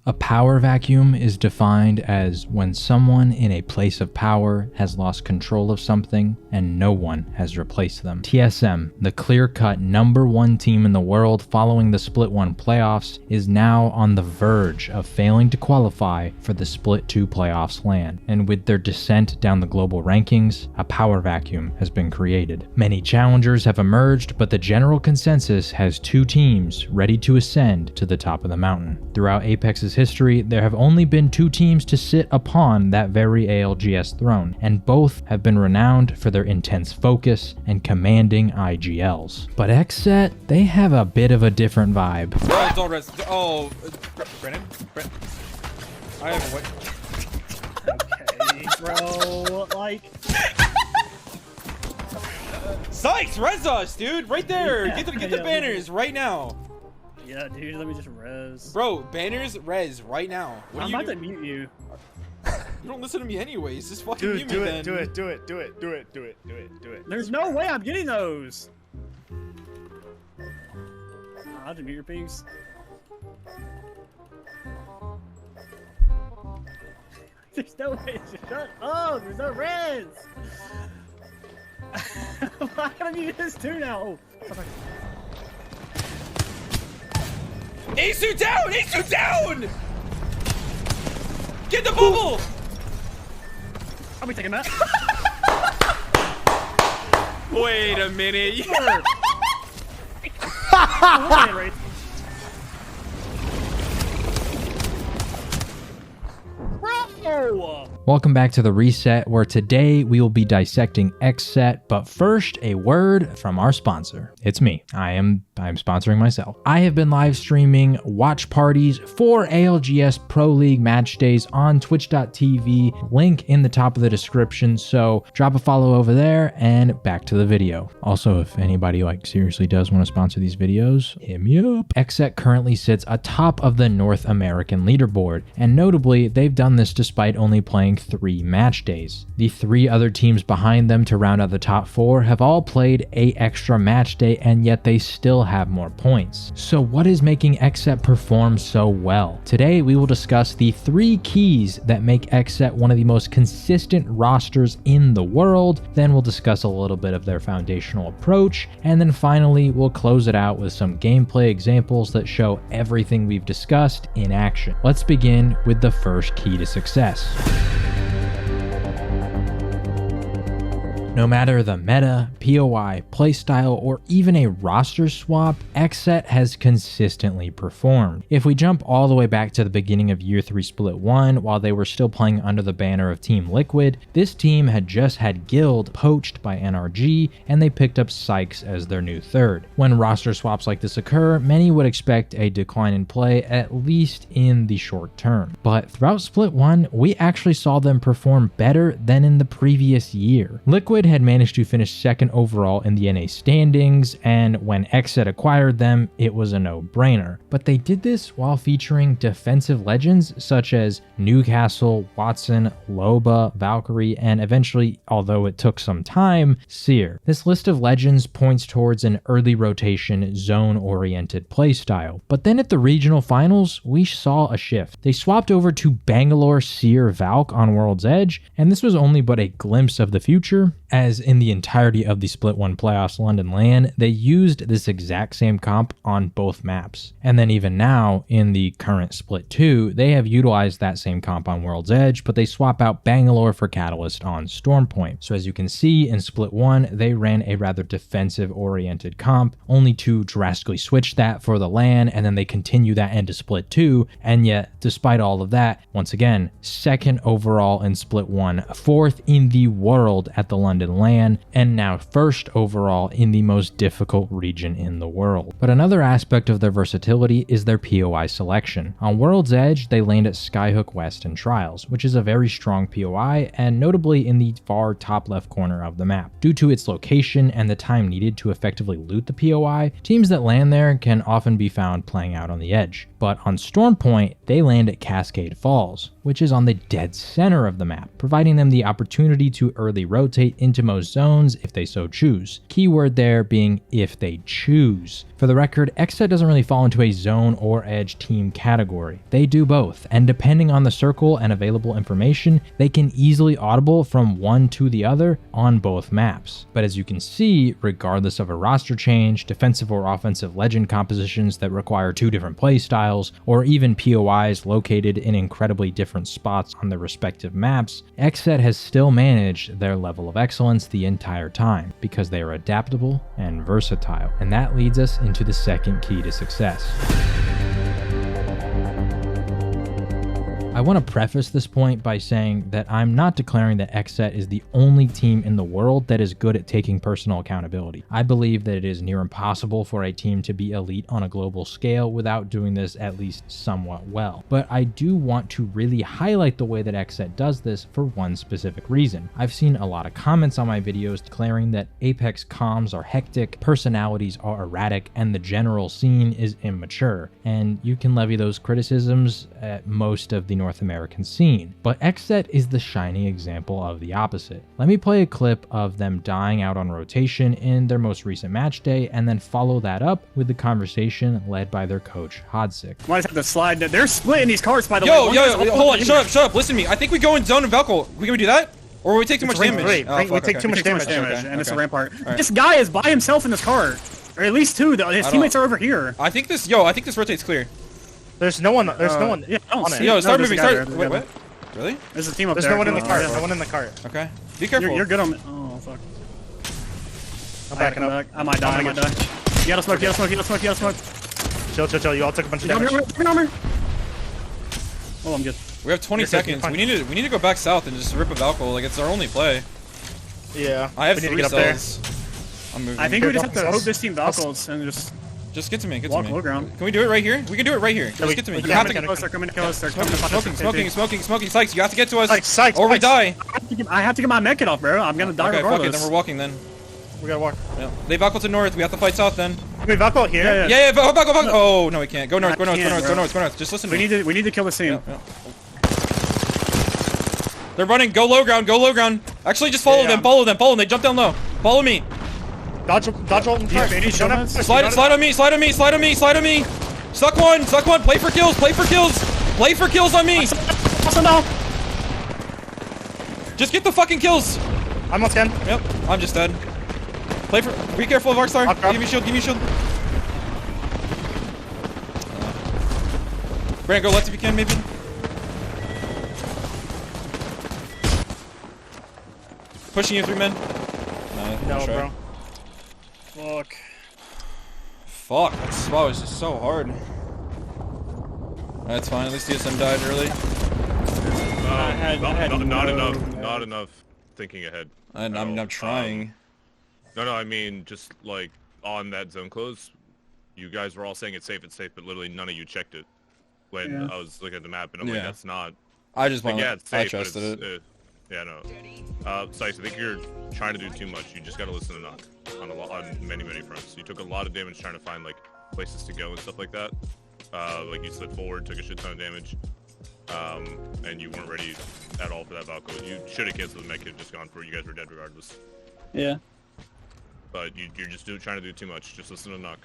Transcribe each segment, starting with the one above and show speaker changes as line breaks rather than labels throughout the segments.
A power vacuum is defined as when someone in a place of power has lost control of something and no one has replaced them. TSM, the clear-cut #1 team in the world following the Split 1 playoffs, is now on the verge of failing to qualify for the Split 2 playoffs LAN, and with their descent down the global rankings, a power vacuum has been created. Many challengers have emerged, but the general consensus has 2 teams ready to ascend to the top of the mountain. Throughout Apex's history, there have only been 2 teams to sit upon that very ALGS throne, and both have been renowned for their intense focus and commanding IGLs. But XSET, they have a bit of a different vibe.
Don't rest. Oh, Brennan? I have a
Okay, bro, like...
Sykes, res us, dude! Right there!
Yeah,
Get the banners right now!
Yeah, dude, let me just res.
Bro, banners, res, right now. What
I'm
are you
about to
doing?
mute you.
You don't listen to me anyways, just fucking mute me
Do
then.
it, do it, do it, do it, do it, do it, do it, do it.
There's no way I'm getting those! I'll just mute your pings. There's no way. Shut up! There's no res! Why can I mute this too now? Oh.
Asu down! Asu down! Get the bubble!
I'll be taking that.
Wait a minute.
Bro!
Welcome back to the Reset, where today we will be dissecting XSET, but first, a word from our sponsor. It's me. I'm sponsoring myself. I have been live streaming watch parties for ALGS Pro League match days on twitch.tv, link in the top of the description, so drop a follow over there, and back to the video. Also, if anybody seriously does want to sponsor these videos, hit me up. XSET currently sits atop of the North American leaderboard, and notably, they've done this despite only playing 3 match days. The 3 other teams behind them to round out the top 4 have all played a extra match day, and yet they still have more points. So what is making XSET perform so well? Today we will discuss the 3 keys that make XSET one of the most consistent rosters in the world, then we'll discuss a little bit of their foundational approach, and then finally we'll close it out with some gameplay examples that show everything we've discussed in action. Let's begin with the first key to success. No matter the meta, POI, playstyle, or even a roster swap, XSET has consistently performed. If we jump all the way back to the beginning of Year 3 Split 1, while they were still playing under the banner of Team Liquid, this team had just had Guild poached by NRG, and they picked up Sykes as their new third. When roster swaps like this occur, many would expect a decline in play, at least in the short term. But throughout Split 1, we actually saw them perform better than in the previous year. Liquid had managed to finish 2nd overall in the NA standings, and when XSET acquired them, it was a no-brainer. But they did this while featuring defensive legends such as Newcastle, Watson, Loba, Valkyrie, and eventually, although it took some time, Seer. This list of legends points towards an early rotation, zone-oriented playstyle. But then at the regional finals, we saw a shift. They swapped over to Bangalore, Seer, Valk on World's Edge, and this was only but a glimpse of the future, as in the entirety of the Split 1 playoffs London LAN, they used this exact same comp on both maps. And then even now, in the current Split 2, they have utilized that same comp on World's Edge, but they swap out Bangalore for Catalyst on Stormpoint. So as you can see, in Split 1, they ran a rather defensive-oriented comp, only to drastically switch that for the LAN, and then they continue that into Split 2, and yet, despite all of that, once again, 2nd overall in Split 1, 4th in the world at the London LAN, and now 1st overall in the most difficult region in the world. But another aspect of their versatility is their POI selection. On World's Edge, they land at Skyhook West and Trials, which is a very strong POI, and notably in the far top left corner of the map. Due to its location and the time needed to effectively loot the POI, teams that land there can often be found playing out on the edge. But on Stormpoint, they land at Cascade Falls, which is on the dead center of the map, providing them the opportunity to early rotate into into most zones if they so choose. Keyword there being if they choose. For the record, XSET doesn't really fall into a zone or edge team category. They do both, and depending on the circle and available information, they can easily audible from one to the other on both maps. But as you can see, regardless of a roster change, defensive or offensive legend compositions that require two different play styles, or even POIs located in incredibly different spots on their respective maps, XSET has still managed their level of excellence the entire time because they are adaptable and versatile. And that leads us into the second key to success. I want to preface this point by saying that I'm not declaring that XSET is the only team in the world that is good at taking personal accountability. I believe that it is near impossible for a team to be elite on a global scale without doing this at least somewhat well. But I do want to really highlight the way that XSET does this for one specific reason. I've seen a lot of comments on my videos declaring that Apex comms are hectic, personalities are erratic, and the general scene is immature. And you can levy those criticisms at most of the North American scene. But XSET is the shining example of the opposite. Let me play a clip of them dying out on rotation in their most recent match day, and then follow that up with the conversation led by their coach, Hodzic.
Might have to slide. They're splitting these cards, by the way.
Hold on, shut up, listen to me. I think we go in zone and Velcro. Can we do that? Or we take too much damage?
We take too much damage.
And it's a rampart. Right. This guy is by himself in this car. Or at least two, though. His teammates are over here.
I think this rotate's clear.
There's no one. There's no one.
Yeah, I don't
on
see
it.
Yo, start
no,
moving. Wait, what? Really?
There's a team up
There's
there.
no one in the car. There's no one in the car.
Okay. Be careful.
You're good on me. Oh, fuck.
I'm backing up.
I might die. You gotta smoke. You gotta smoke.
Chill. You all took a bunch of damage.
Oh, I'm good.
We have 20 seconds. We need to go back south and just rip a Valkyrie. Like, it's our only play.
Yeah.
I have
we need
3
to get up there.
cells. I'm moving.
I think we just have to hope this team Valkyries and
just get to me.
walk low ground.
Can we do it right here? We can do it right here. Just get to me. You have to get
They're coming to kill us. They're
smoking. Sykes, you have to get to us.
Sykes,
or we die.
I have to get my mech kit off, bro. I'm gonna die
Okay, fuck
regardless.
it. Then we're walking then.
We gotta walk.
Yeah. They Valkyrie to north. We have to fight south then.
Can we Valkyrie here?
Yeah. Go back. Oh no, we can't. Go north. Go north. Just listen to me.
We need to kill this team.
Yeah. They're running. Go low ground. Actually, just follow them. Follow them. They jump down low. Follow me.
Dodge roll.
Slide on me. Suck one. Play for kills on me. Just get the fucking kills.
I'm on 10.
Yep. I'm just dead. Be careful of Arcstar. Give me a shield. Brand, go left if you can, maybe. Pushing you 3 men.
No, bro.
Fuck, that spot was just so hard. That's fine, at least TSM died early.
Not enough thinking ahead.
I'm trying.
No, I mean, just like on that zone close, you guys were all saying it's safe, but literally none of you checked it when I was looking at the map, and I'm like, that's not.
I just want.
Yeah, it's safe,
I trusted it.
Yeah, no. Sykes, I think you're trying to do too much. You just gotta listen to knock on many fronts. You took a lot of damage trying to find like places to go and stuff like that. Like you slid forward, took a shit ton of damage, and you weren't ready at all for that Valkyrie. You should have canceled the mech kit, just gone for it. You guys were dead regardless.
Yeah.
But you're just trying to do too much. Just listen to knock.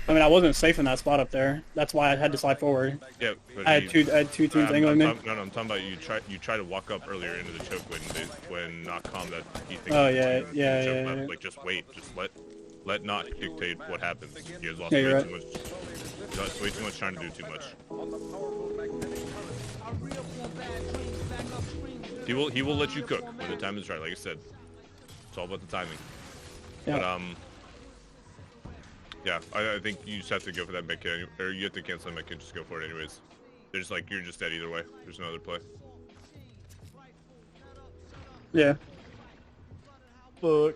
I mean, I wasn't safe in that spot up there. That's why I had to slide forward.
Yeah, but
I had two teams angling me.
No, I'm talking about you try to walk up earlier into the choke when not calm that he thinks.
Oh yeah.
Like just wait, just let not dictate what happens. You guys lost way too much trying to do too much. He will let you cook when the time is right. Like I said, it's all about the timing.
Yeah.
But yeah, I think you just have to go for that mech kit, or you have to cancel the mech kit, just go for it anyways. They're just like, you're just dead either way. There's no other play.
Yeah.
Fuck.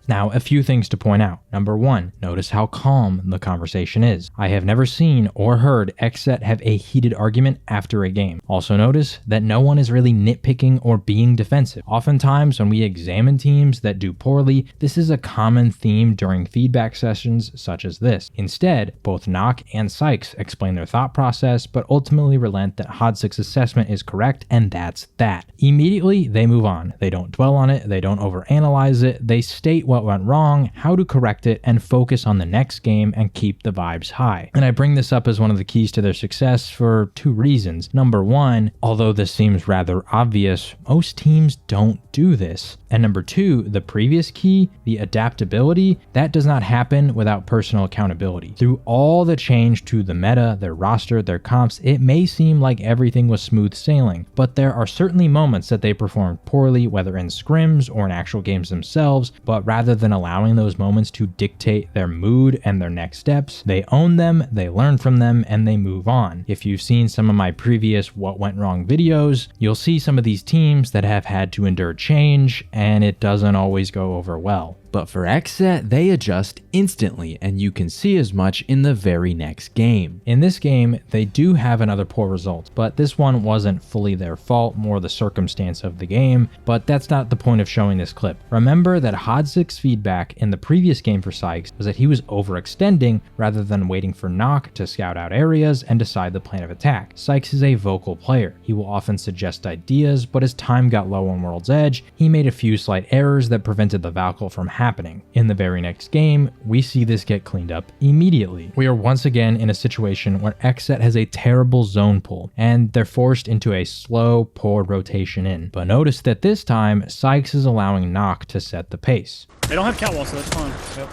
Now, a few things to point out. Number 1, notice how calm the conversation is. I have never seen or heard XSET have a heated argument after a game. Also notice that no one is really nitpicking or being defensive. Oftentimes when we examine teams that do poorly, this is a common theme during feedback sessions such as this. Instead, both Nock and Sykes explain their thought process, but ultimately relent that Hodzik's assessment is correct, and that's that. Immediately, they move on. They don't dwell on it, they don't overanalyze it, they state what went wrong, how to correct it, and focus on the next game and keep the vibes high. And I bring this up as one of the keys to their success for 2 reasons. Number 1, although this seems rather obvious, most teams don't do this. And number 2, the previous key, the adaptability, that does not happen without personal accountability. Through all the change to the meta, their roster, their comps, it may seem like everything was smooth sailing, but there are certainly moments that they performed poorly, whether in scrims or in actual games themselves, but rather than allowing those moments to dictate their mood and their next steps, they own them, they learn from them, and they move on. If you've seen some of my previous What Went Wrong videos, you'll see some of these teams that have had to endure change, and it doesn't always go over well.
But for XSET, they adjust instantly, and you can see as much in the very next game.
In this game, they do have another poor result, but this one wasn't fully their fault, more the circumstance of the game, but that's not the point of showing this clip. Remember that Hodzik's feedback in the previous game for Sykes was that he was overextending rather than waiting for Nock to scout out areas and decide the plan of attack. Sykes is a vocal player. He will often suggest ideas, but as time got low on World's Edge, he made a few slight errors that prevented the Valkyrie from happening. In the very next game, we see this get cleaned up immediately. We are once again in a situation where XSET has a terrible zone pull, and they're forced into a slow, poor rotation in. But notice that this time, Sykes is allowing Nock to set the pace.
They don't have catwalls, so that's fine.
Yep.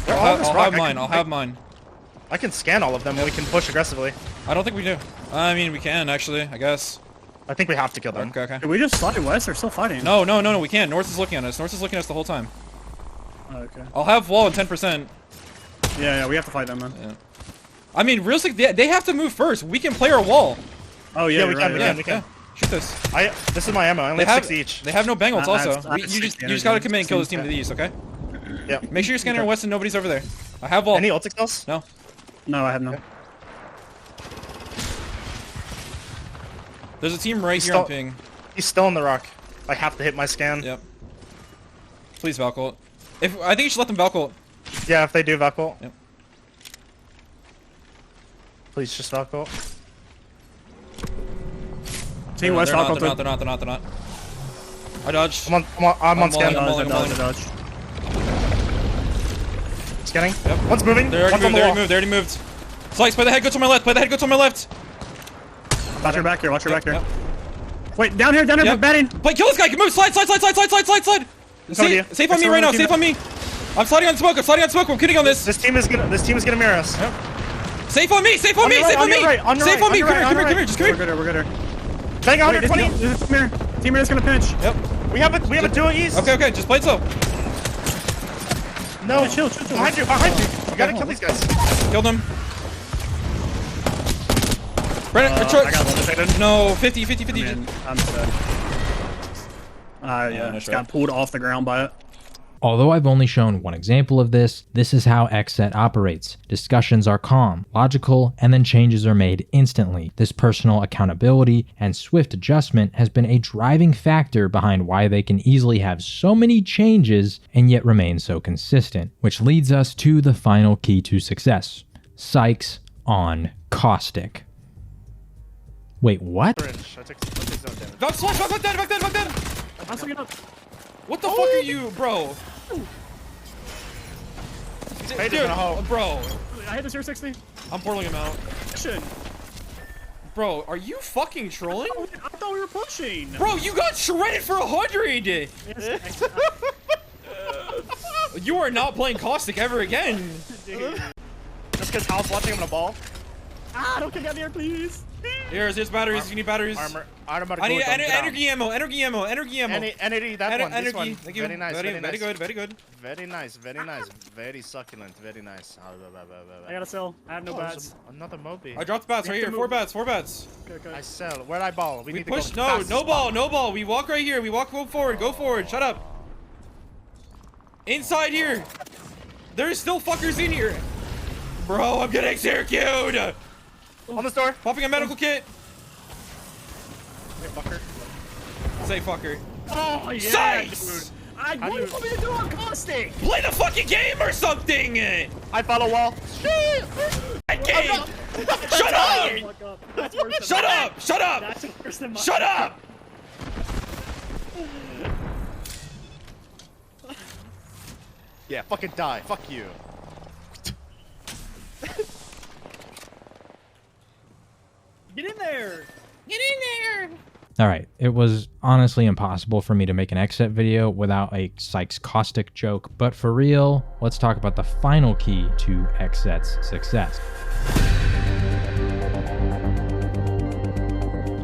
I'll have mine. I'll have mine.
I can scan all of them and we can push aggressively.
I don't think we do. I mean, we can actually, I guess.
I think we have to kill them.
Okay, okay.
Did we just slide west? They're still fighting.
No, we can't. North is looking at us. North is looking at us the whole time.
Oh, okay.
I'll have wall at 10%.
Yeah, we have to fight them, man.
Yeah. I mean, realistically, they have to move first. We can play our wall.
Oh, yeah,
we can.
Yeah. Shoot this.
This is my ammo. I only have 6 each.
They have no bangles
I
also.
have
You just gotta commit and kill this team to the east, okay?
Yeah.
Make sure you're scanning our west and nobody's over there. I have wall.
Any ultic spells?
No.
No, I have no.
Okay.
There's a team right here on ping.
He's still in the rock. I have to hit my scan.
Yep. Please Valkyrie. I think you should let them Valkyrie.
Yeah, if they do Valkyrie.
Yep.
Please just Valkyrie.
Team West,
They're not. I dodged.
I'm on scan.
I'm mulling.
Scanning.
Yep.
One's moving.
They
One's on the wall.
already moved. Slice, play the head, go to my left.
Watch your back here,
Yep.
Wait, down here, batting.
Play, kill this guy, move, slide. Safe on me right now, safe on me. I'm sliding on smoke, I'm kidding on this.
This team is gonna mirror us.
Yep. Safe on me.
On your right,
Come here, just come here.
We're good.
Bang 120.
Teammate is gonna pinch.
Yep.
We have a duo east.
Okay, just play it slow.
No,
Hey, chill.
Behind you. You gotta kill these guys.
Killed him. Brennan,
I got one defended.
no, 50.
Man, I'm sad. Yeah,
nice
just got pulled off the ground by it.
Although I've only shown one example of this, this is how XSET operates. Discussions are calm, logical, and then changes are made instantly. This personal accountability and swift adjustment has been a driving factor behind why they can easily have so many changes and yet remain so consistent, which leads us to the final key to success. Sykes on Caustic. Wait, what?
I took zone damage.
Back dead. What the fuck are you, bro?
Hey, dude,
bro.
I hit the 060.
I'm portaling him out.
Shit.
Bro, are you fucking trolling?
I thought we were pushing.
Bro, you got shredded for 100! You are not playing Caustic ever again.
Just because Hal's watching him in a ball.
Don't kick out here, please.
Here's batteries. You need batteries.
Armor.
I need energy ammo. Energy.
Energy, that one. This one.
Thank you.
Very nice.
Very good.
Very nice. Very succulent. Very nice.
I gotta sell. I have no bats.
Another Moby.
I dropped bats right here. 4 bats.
Okay.
I sell. Where'd I ball?
We push. No ball. We walk right here. Go forward. Shut up. Inside here! There's still fuckers in here! Bro, I'm getting executed!
On the store.
Popping a medical kit!
Hey, fucker.
Say fucker.
Oh, yeah,
Sice!
dude. What do you want me to do on caustic?
Play the fucking game or something!
I found a wall.
That game! Shut up!
Fuck up. That's worse than
Shut
mine.
up! Shut up!
That's worse than mine.
Shut up!
Yeah, fucking die. Fuck you.
Get in there.
All right, it was honestly impossible for me to make an XSET video without a Sykes caustic joke, but for real, let's talk about the final key to XSET's success.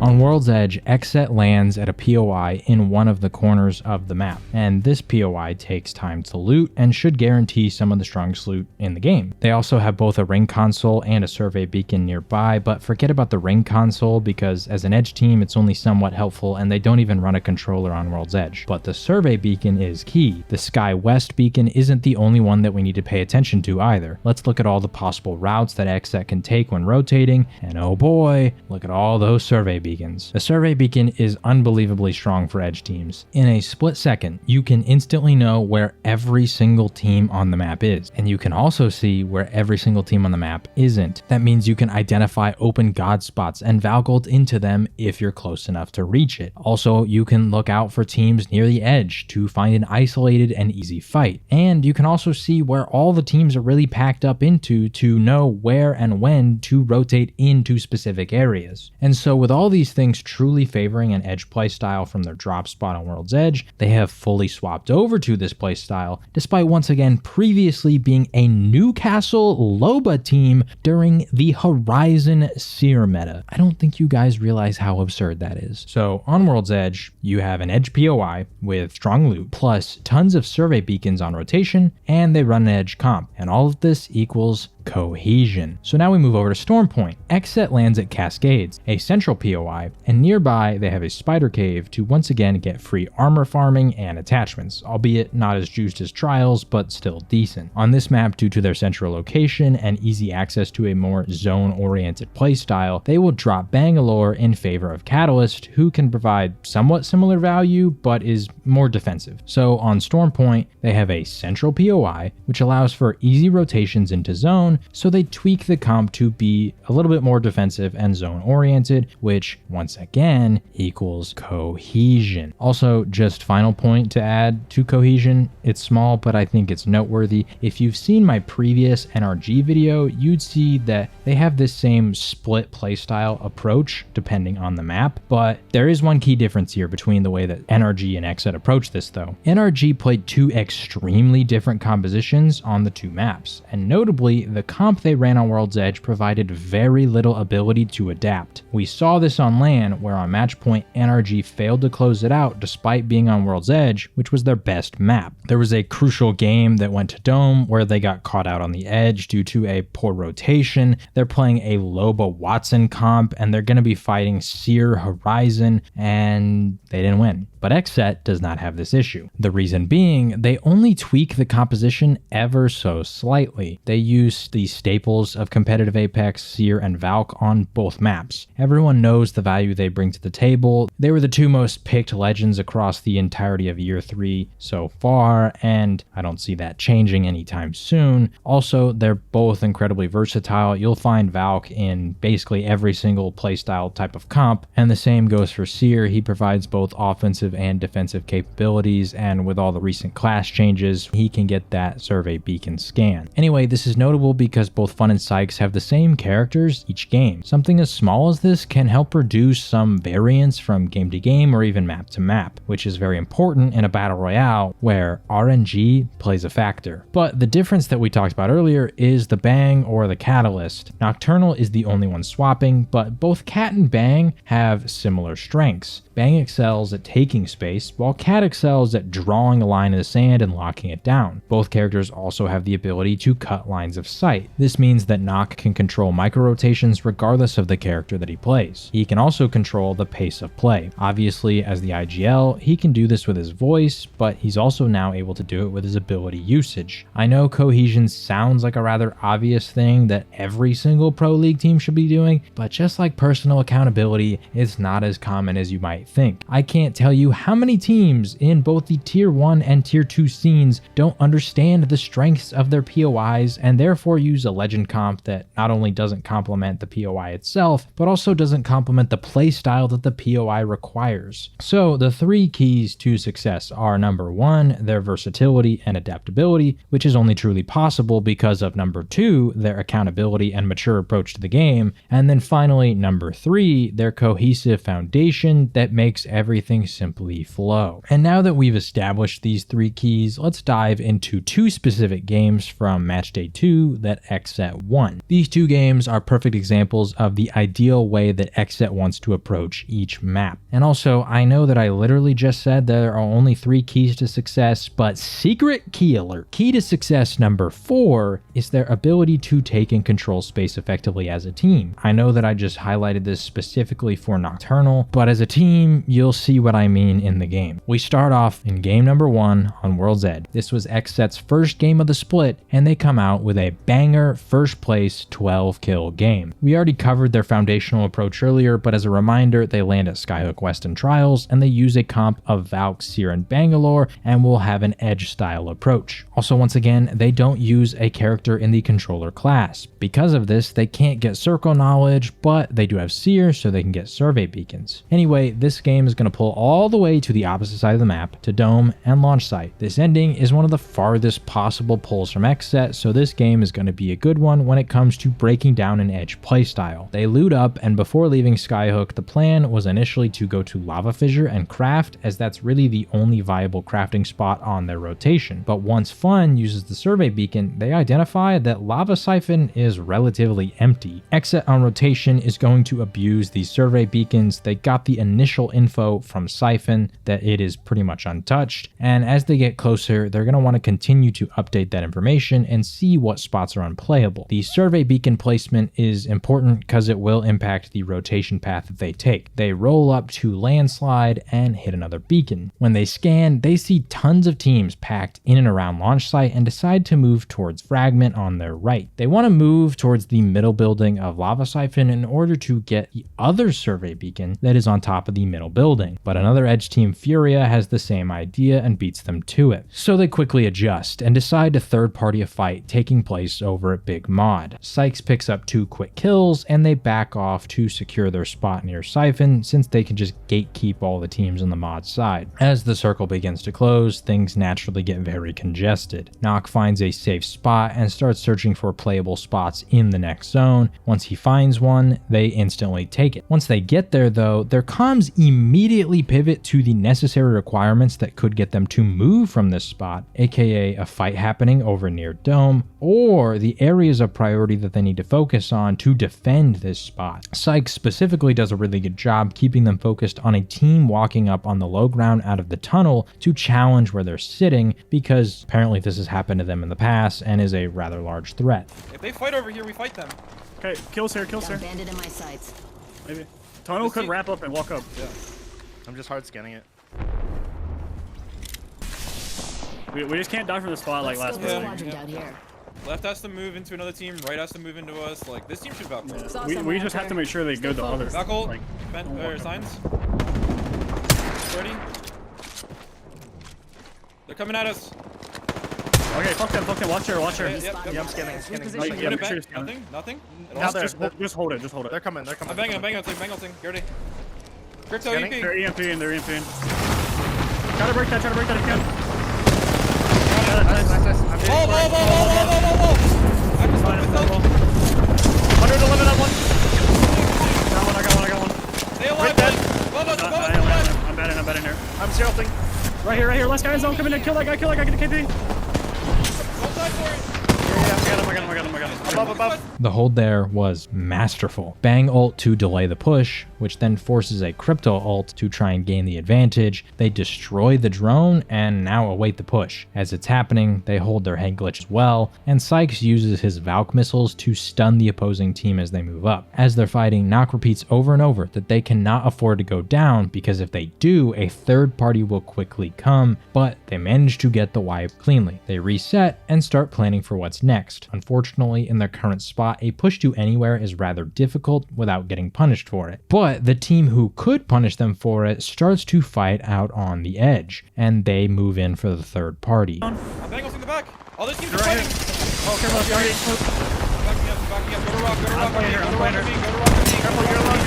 On World's Edge, XSET lands at a POI in one of the corners of the map, and this POI takes time to loot and should guarantee some of the strongest loot in the game. They also have both a ring console and a survey beacon nearby, but forget about the ring console because as an Edge team it's only somewhat helpful and they don't even run a controller on World's Edge. But the survey beacon is key. The Sky West beacon isn't the only one that we need to pay attention to either. Let's look at all the possible routes that XSET can take when rotating, and oh boy, look at all those survey beacons. The survey beacon is unbelievably strong for Edge teams. In a split second, you can instantly know where every single team on the map is, and you can also see where every single team on the map isn't. That means you can identify open god spots and Valgold into them if you're close enough to reach it. Also, you can look out for teams near the edge to find an isolated and easy fight. And you can also see where all the teams are really packed up into to know where and when to rotate into specific areas. And so with all these things truly favoring an Edge playstyle from their drop spot on World's Edge, they have fully swapped over to this playstyle, despite once again previously being a Newcastle Loba team during the Horizon Seer meta. I don't think you guys realize how absurd that is. So on World's Edge, you have an Edge POI with strong loot, plus tons of survey beacons on rotation, and they run an Edge comp, and all of this equals cohesion. So now we move over to Storm Point. XSET lands at Cascades, a central POI, and nearby they have a spider cave to once again get free armor farming and attachments, albeit not as juiced as Trials, but still decent. On this map, due to their central location and easy access to a more zone-oriented playstyle, they will drop Bangalore in favor of Catalyst, who can provide somewhat similar value, but is more defensive. So on Storm Point, they have a central POI, which allows for easy rotations into zone, so they tweak the comp to be a little bit more defensive and zone oriented, which once again equals cohesion. Also, just final point to add to cohesion, it's small but I think it's noteworthy. If you've seen my previous NRG video, you'd see that they have this same split playstyle approach depending on the map, but there is one key difference here between the way that NRG and XSET approach this though. NRG played two extremely different compositions on the two maps, and notably the comp they ran on World's Edge provided very little ability to adapt. We saw this on LAN, where on match point NRG failed to close it out despite being on World's Edge, which was their best map. There was a crucial game that went to Dome where they got caught out on the edge due to a poor rotation. They're playing a Loba Watson comp and they're going to be fighting Seer Horizon, and they didn't win. But XSET does not have this issue. The reason being, they only tweak the composition ever so slightly. They use the staples of competitive Apex, Seer, and Valk on both maps. Everyone knows the value they bring to the table. They were the two most picked legends across the entirety of Year 3 so far, and I don't see that changing anytime soon. Also, they're both incredibly versatile. You'll find Valk in basically every single playstyle type of comp, and the same goes for Seer. He provides both offensive and defensive capabilities, and with all the recent class changes, he can get that survey beacon scan. Anyway, this is notable because both Fun and Sykes have the same characters each game. Something as small as this can help reduce some variance from game to game or even map to map, which is very important in a battle royale where RNG plays a factor. But the difference that we talked about earlier is the Bang or the Catalyst. Nocturnal is the only one swapping, but both Cat and Bang have similar strengths. Bang excels at taking space, while Cat excels at drawing a line in the sand and locking it down. Both characters also have the ability to cut lines of sight, sight. This means that Nock can control micro-rotations regardless of the character that he plays. He can also control the pace of play. Obviously, as the IGL, he can do this with his voice, but he's also now able to do it with his ability usage. I know cohesion sounds like a rather obvious thing that every single Pro League team should be doing, but just like personal accountability, it's not as common as you might think. I can't tell you how many teams in both the Tier 1 and Tier 2 scenes don't understand the strengths of their POIs and therefore use a legend comp that not only doesn't complement the POI itself, but also doesn't complement the playstyle that the POI requires. So the 3 keys to success are number 1, their versatility and adaptability, which is only truly possible because of number 2, their accountability and mature approach to the game, and then finally number 3, their cohesive foundation that makes everything simply flow. And now that we've established these 3 keys, let's dive into 2 specific games from Matchday 2 that XSET won. These 2 games are perfect examples of the ideal way that XSET wants to approach each map. And also, I know that I literally just said there are only 3 keys to success, but secret key alert. Key to success number 4 is their ability to take and control space effectively as a team. I know that I just highlighted this specifically for Nocturnal, but as a team, you'll see what I mean in the game. We start off in game number 1 on World's Ed. This was XSET's first game of the split, and they come out with a banger first place 12 kill game. We already covered their foundational approach earlier, but as a reminder, they land at Skyhook West in Trials, and they use a comp of Valk, Seer, and Bangalore, and will have an edge style approach. Also, once again, they don't use a character in the controller class. Because of this, they can't get circle knowledge, but they do have Seer, so they can get survey beacons. Anyway, this game is going to pull all the way to the opposite side of the map, to Dome and Launch Site. This ending is one of the farthest possible pulls from XSET, so this game is going to be a good one when it comes to breaking down an edge playstyle. They loot up, and before leaving Skyhook, the plan was initially to go to Lava Fissure and craft, as that's really the only viable crafting spot on their rotation. But once Fun uses the survey beacon, they identify that Lava Siphon is relatively empty. XSET on rotation is going to abuse these survey beacons. They got the initial info from Siphon that it is pretty much untouched, and as they get closer, they're going to want to continue to update that information and see what spots are unplayable. The survey beacon placement is important because it will impact the rotation path that they take. They roll up to Landslide and hit another beacon. When they scan, they see tons of teams packed in and around Launch Site and decide to move towards Fragment on their right. They want to move towards the middle building of Lava Siphon in order to get the other survey beacon that is on top of the middle building, but another edge team, Furia, has the same idea and beats them to it. So they quickly adjust and decide to third-party a fight taking place over at Big Mod. Sykes picks up 2 quick kills, and they back off to secure their spot near Siphon, since they can just gatekeep all the teams on the mod side. As the circle begins to close, things naturally get very congested. Nock finds a safe spot and starts searching for playable spots in the next zone. Once he finds one, they instantly take it. Once they get there though, their comms immediately pivot to the necessary requirements that could get them to move from this spot, aka a fight happening over near Dome, or the areas of priority that they need to focus on to defend this spot. Sykes specifically does a really good job keeping them focused on a team walking up on the low ground out of the tunnel to challenge where they're sitting, because apparently this has happened to them in the past and is a rather large threat.
If they fight over here, we fight them.
Okay, kills here, kills here.
Bandit in my sights.
Maybe. Tunnel could wrap up and walk up.
Yeah. I'm just hard scanning it.
We just can't die from the spot like last
Let's go
time.
for quadrant out here.
Left has to move into another team, right has to move into us. Like, this team should about
We just have to make sure they go the other.
Buckle,
Like,
signs. Ready? They're coming at us.
okay, fuck them, watch her, watch her.
Yep.
Yeah, I'm scanning.
Like, yeah,
Put it
make sure
back.
it's down.
Nothing?
Now they're,
Just hold it, just hold it.
they're coming.
I'm banging, Bang out thing. Get ready. Crypto
Scanning.
EP.
They're EMPing, they're EMPing. Try to break that if you can.
Nice. I'm hitting
Whoa. I just
Fine,
stuck myself.
111 on one. I got one.
Stay alive,
dead.
Whoa.
I'm bad in here.
I'm zeroing.
Right here. Last guy in zone, come in and kill that guy, get a KP.
Don't die for it.
Yeah, I got him. Above.
The hold there was masterful. Bang ult to delay the push, which then forces a crypto ult to try and gain the advantage. They destroy the drone and now await the push. As it's happening, they hold their head glitch as well, and Sykes uses his Valk missiles to stun the opposing team as they move up. As they're fighting, Nock repeats over and over that they cannot afford to go down because if they do, a third party will quickly come, but they manage to get the wipe cleanly. They reset and start planning for what's next. Unfortunately, in their current spot, a push to anywhere is rather difficult without getting punished for it. But the team who could punish them for it starts to fight out on the edge, and they move in for the third party.
Bangles in the back. All this team's
You're
fighting.
right here. Oh, careful, you already exposed.
Back me up. Go to rock. Go to rock.
I'm playing here,
Go
I'm
to rock
playing
with me.
here.
Go to rock with me.
Careful, you're alone.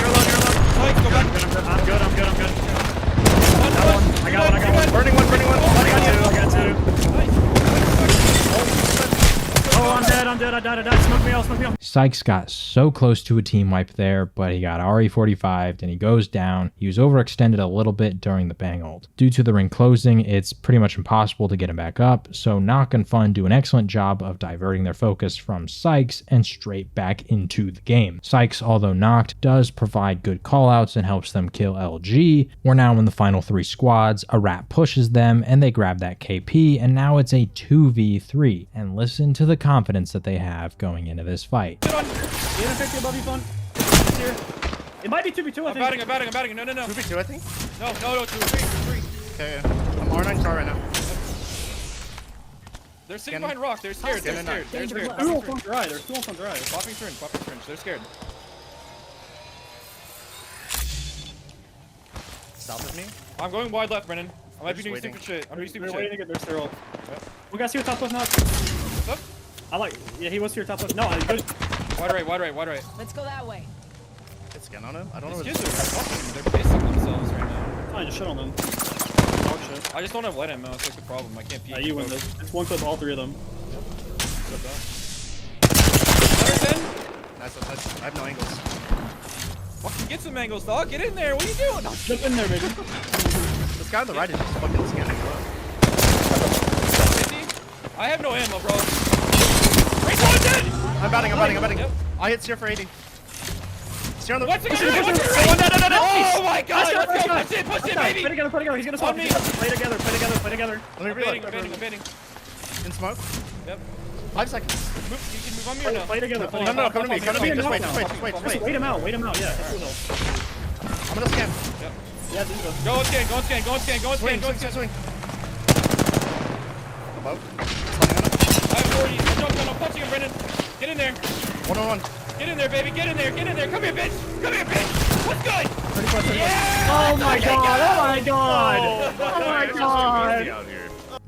Sykes, go back.
I'm good. I got one.
Burning one.
I got two.
Nice.
Oh, I'm dead. I died. Smoke me out.
Sykes got so close to a team wipe there, but he got RE45'd and he goes down. He was overextended a little bit during the bang ult. Due to the ring closing, it's pretty much impossible to get him back up, so Nock and Fun do an excellent job of diverting their focus from Sykes and straight back into the game. Sykes, although knocked, does provide good callouts and helps them kill LG. We're now in the final 3 squads. A rat pushes them and they grab that KP, and now it's a 2v3. And listen to the confidence that they have going into this fight.
Above you, Fun. Here. It might be 2v2, I think.
I'm batting. No.
2v2, I think.
No, 2-3.
Okay. I'm R9 car right now.
They're sitting behind rock. They're scared. They're scared.
There's two on front drive.
Popping syringe. They're scared.
South of me.
I'm going wide left, Brennan. I might be
just
doing
waiting.
stupid shit. I'm doing
They're
stupid
waiting to
shit.
get their sterile.
Yep.
We gotta see what top left now.
What's up?
Yeah, he was here top left. No, I good.
Wide right.
Let's go that way.
Hit scan on him. I don't know
These
where
kids are fucking. They're pissing themselves right now.
I just shit on them. Dog shit.
I just don't have light ammo. That's like the problem. I can't peek.
You win this. It's one clip all 3 of them.
Nice. I have no angles.
Fucking get some angles, dog. Get in there. What are you doing? No,
Jump in there, baby.
This guy on the right is just fucking scanning, bro.
I have no ammo, bro. Race dead!
I'm batting.
Yep.
I hit Sear for 80. Sear on the
What's it
Push
gonna
it,
do?
push it.
No! Oh my god!
Nice,
Let's go!
nice.
Push it,
Play
baby!
together. He's gonna swap.
On me.
Play together.
Let me reload.
I'm baiting.
In smoke.
Yep.
5 seconds.
You can move on me or no?
Play together.
No, come to me. Just wait.
Wait him out. Yeah.
I'm gonna scan.
Yeah, do this.
Go and scan.
Swing. Above.
I have 40. I'm punching him, Brennan. Get in there.
1-on-1.
Get in there, baby. Get in there. Come here, bitch. What's good? Yeah!
Oh my god.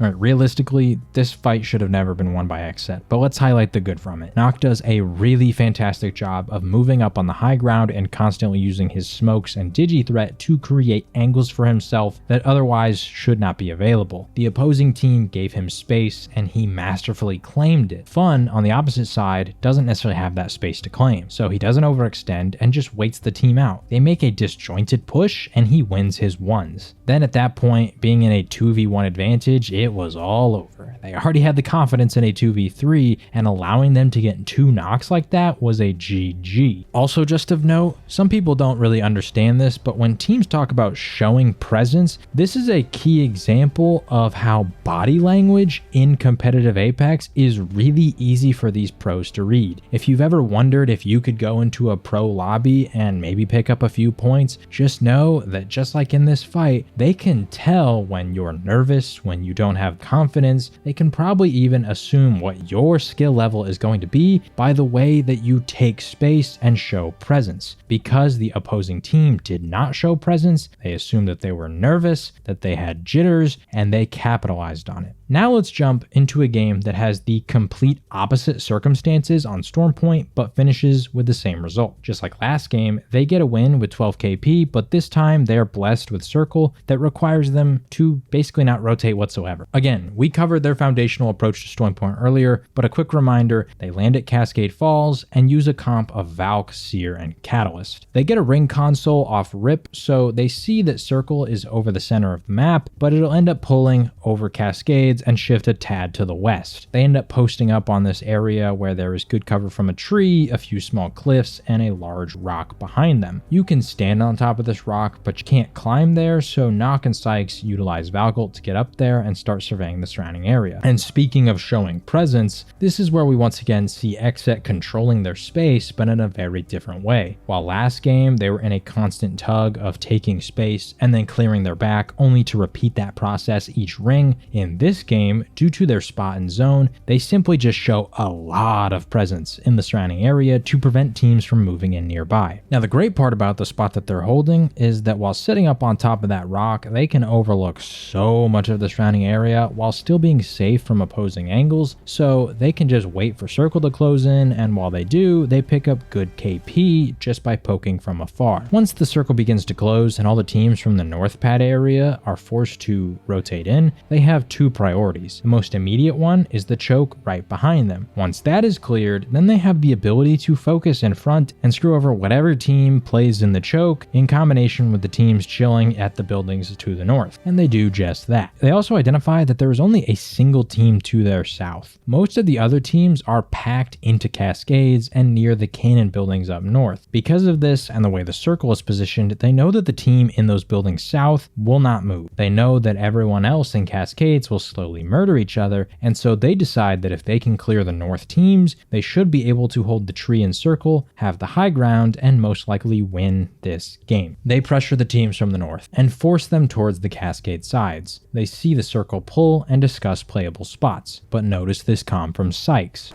Alright, realistically, this fight should have never been won by XSET, but let's highlight the good from it. Nock does a really fantastic job of moving up on the high ground and constantly using his smokes and digi threat to create angles for himself that otherwise should not be available. The opposing team gave him space and he masterfully claimed it. Fun, on the opposite side, doesn't necessarily have that space to claim, so he doesn't overextend and just waits the team out. They make a disjointed push and he wins his ones. Then at that point, being in a 2v1 advantage, it was all over. They already had the confidence in a 2v3, and allowing them to get 2 knocks like that was a GG. Also, just of note, some people don't really understand this, but when teams talk about showing presence, this is a key example of how body language in competitive Apex is really easy for these pros to read. If you've ever wondered if you could go into a pro lobby and maybe pick up a few points, just know that just like in this fight, they can tell when you're nervous, when you don't have confidence. They can probably even assume what your skill level is going to be by the way that you take space and show presence. Because the opposing team did not show presence, they assumed that they were nervous, that they had jitters, and they capitalized on it. Now let's jump into a game that has the complete opposite circumstances on Stormpoint, but finishes with the same result. Just like last game, they get a win with 12 KP, but this time they're blessed with Circle that requires them to basically not rotate whatsoever. Again, we covered their foundational approach to Stone Point earlier, but a quick reminder, they land at Cascade Falls and use a comp of Valk, Seer, and Catalyst. They get a ring console off rip, so they see that Circle is over the center of the map, but it'll end up pulling over Cascades and shift a tad to the west. They end up posting up on this area where there is good cover from a tree, a few small cliffs, and a large rock behind them. You can stand on top of this rock, but you can't climb there, so Nock and Sykes utilize Valkylt to get up there and start surveying the surrounding area. And speaking of showing presence, this is where we once again see XSET controlling their space, but in a very different way. While last game they were in a constant tug of taking space and then clearing their back, only to repeat that process each ring, in this game, due to their spot and zone, they simply just show a lot of presence in the surrounding area to prevent teams from moving in nearby. Now the great part about the spot that they're holding is that while sitting up on top of that rock, they can overlook so much of the surrounding area while still being safe from opposing angles, so they can just wait for Circle to close in, and while they do, they pick up good KP just by poking from afar. Once the circle begins to close and all the teams from the north pad area are forced to rotate in, they have two priorities. The most immediate one is the choke right behind them. Once that is cleared, then they have the ability to focus in front and screw over whatever team plays in the choke in combination with the teams chilling at the buildings to the north, and they do just that. They also identify that there is only a single team to their south. Most of the other teams are packed into Cascades and near the cannon buildings up north. Because of this and the way the circle is positioned, they know that the team in those buildings south will not move. They know that everyone else in Cascades will slowly murder each other, and so they decide that if they can clear the north teams, they should be able to hold the tree and circle, have the high ground, and most likely win this game. They pressure the teams from the north and force them towards the Cascade sides. They see the circle pull and discuss playable spots, but notice this comm from Sykes.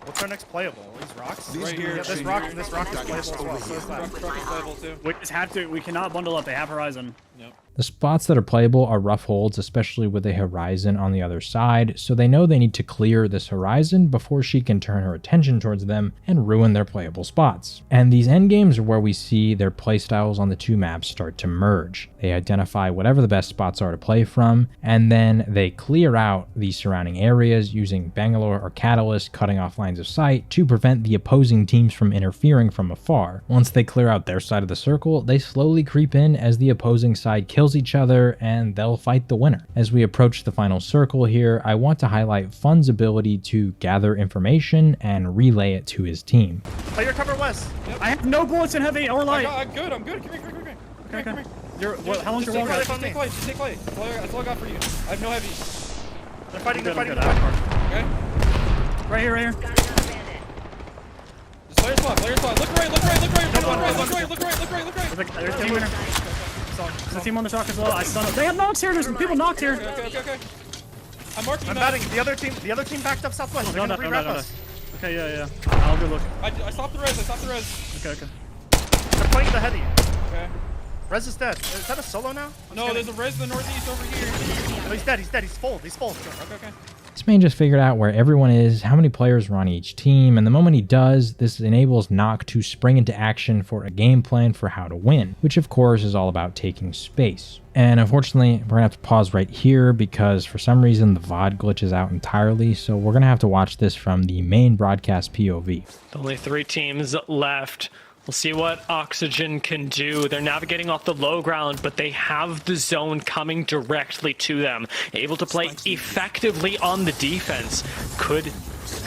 What's our next playable? These rocks?
Right here.
Yeah, this rock is playable as well. So is that.
Rock is playable too.
We just have to. We cannot bundle up. They have Horizon.
Yep.
The spots that are playable are rough holds, especially with a horizon on the other side, so they know they need to clear this horizon before she can turn her attention towards them and ruin their playable spots. And these endgames are where we see their playstyles on the two maps start to merge. They identify whatever the best spots are to play from, and then they clear out the surrounding areas using Bangalore or Catalyst, cutting off lines of sight to prevent the opposing teams from interfering from afar. Once they clear out their side of the circle, they slowly creep in as the opposing side kills each other, and they'll fight the winner. As we approach the final circle here, I want to highlight Fun's ability to gather information and relay it to his team.
Play your cover west.
Yep.
I have no bullets in heavy or light.
I'm good. Come here.
Okay. How long's your wall, guys?
Just take light. That's all I got for you. I have no heavy.
They're fighting.
Good,
They're
good.
fighting.
Okay?
Right here.
Just player spot. Look right. Look right.
There's a team here. There's a team on the chalk as well. I stun them. They have knocks here. There's people knocked here.
Okay. I'm marking
I'm
now.
batting. The other team backed up southwest. They're gonna re-wrap us.
Okay, yeah. I'll go look.
I stopped the res.
Okay.
They're playing the heady.
Okay.
Rez is dead. Is that a solo now?
No, there's a res in the northeast over here.
No, he's dead. He's full.
Okay.
This man just figured out where everyone is, how many players are on each team, and the moment he does, this enables Nock to spring into action for a game plan for how to win, which of course is all about taking space. And unfortunately, we're gonna have to pause right here because for some reason the VOD glitches out entirely, so we're gonna have to watch this from the main broadcast POV.
Only 3 teams left. We'll see what Oxygen can do. They're navigating off the low ground, but they have the zone coming directly to them. Able to play effectively on the defense. Could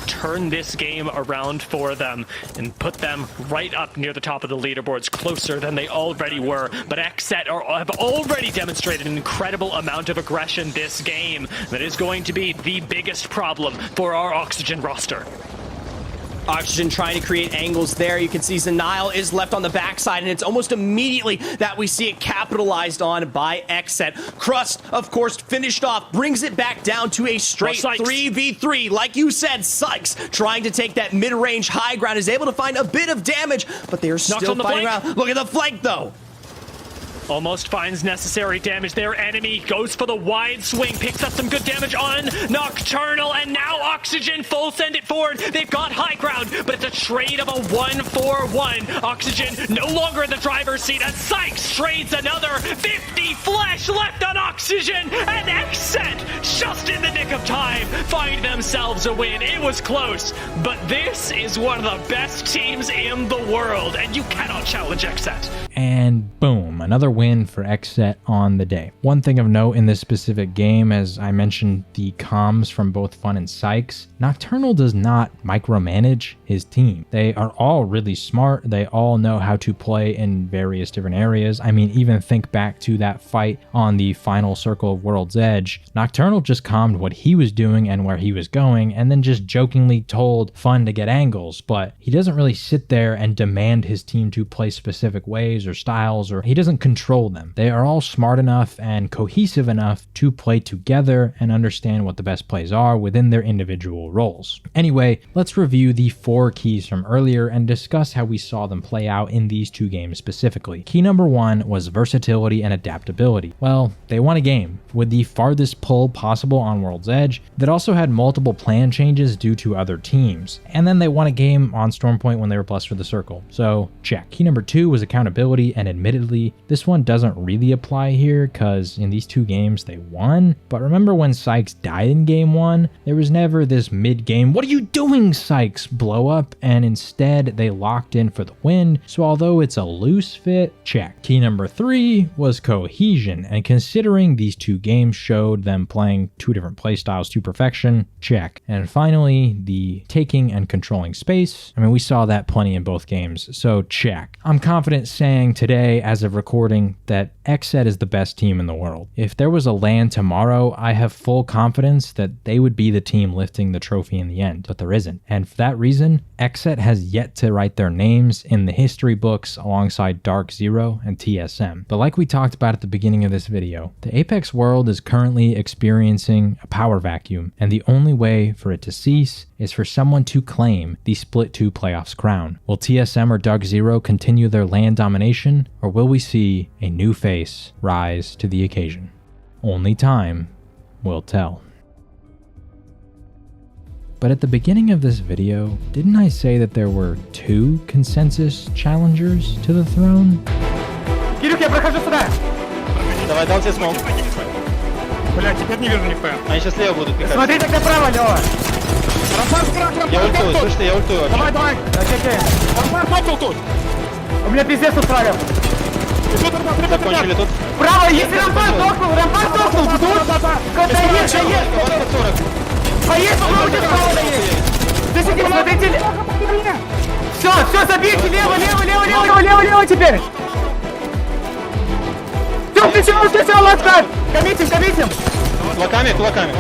turn this game around for them and put them right up near the top of the leaderboards, closer than they already were. But XSET have already demonstrated an incredible amount of aggression this game. That is going to be the biggest problem for our Oxygen roster.
Oxygen trying to create angles there. You can see Zenile is left on the backside, and it's almost immediately that we see it capitalized on by XSET. Crust, of course, finished off, brings it back down to a straight 3v3. Like you said, Sykes trying to take that mid-range high ground, is able to find a bit of damage, but they are still fighting around. Look at the flank, though.
Almost finds necessary damage there. Enemy goes for the wide swing, picks up some good damage on Nocturnal, and now Oxygen full send it forward. They've got high ground, but it's a trade of a 1-4-1. Oxygen no longer in the driver's seat as Sykes trades another 50 flesh left on Oxygen, and XSET, just in the nick of time, find themselves a win. It was close, but this is one of the best teams in the world, and you cannot challenge XSET.
And boom, another win for XSET on the day. One thing of note in this specific game, as I mentioned the comms from both Fun and Sykes, Nocturnal does not micromanage his team. They are all really smart. They all know how to play in various different areas. I mean, even think back to that fight on the final circle of World's Edge. Nocturnal just calmed what he was doing and where he was going, and then just jokingly told Fun to get angles, but he doesn't really sit there and demand his team to play specific ways or styles, or he doesn't control them. They are all smart enough and cohesive enough to play together and understand what the best plays are within their individual roles. Anyway, let's review the 4 keys from earlier and discuss how we saw them play out in these 2 games specifically. Key number 1 was versatility and adaptability. Well, they won a game with the farthest pull possible on World's Edge that also had multiple plan changes due to other teams. And then they won a game on Stormpoint when they were blessed for the circle. So check. Key number 2 was accountability, and admittedly, this one doesn't really apply here because in these 2 games they won. But remember when Sykes died in game 1? There was never this mid-game, "What are you doing, Sykes?" blow up, and instead they locked in for the win. So although it's a loose fit, check. Key number 3 was cohesion, and considering these 2 games showed them playing 2 different playstyles to perfection, check. And finally, the taking and controlling space. I mean, we saw that plenty in both games, so check. I'm confident saying today, as of recording, that XSET is the best team in the world. If there was a LAN tomorrow, I have full confidence that they would be the team lifting the trophy in the end, but there isn't. And for that reason, XSET has yet to write their names in the history books alongside DarkZero and TSM. But like we talked about at the beginning of this video, the Apex world is currently experiencing a power vacuum, and the only way for it to cease is for someone to claim the Split 2 playoffs crown. Will TSM or DarkZero continue their LAN domination, or will we see a new face rise to the occasion? Only time will tell. But at the beginning of this video, didn't I say that there were 2 consensus challengers to the throne?
Кирюх, я прохожу сюда!
Давай, дал тебе смог.
Бля, теперь не вижу нихуя.
Они сейчас слева будут пихать.
Смотри так направо, Лёва!
Я ультую, слышь, я ультую вообще.
Давай, давай! У меня пиздец устраивал.
Закончили тут.
Право, если рампа сдохнул! Кто-то есть, а есть! А есть, попробуйте справа есть! Слышите, смотрите! Все, забейте! Лево теперь! Все, ласкать! Коммитим!
Кулаками.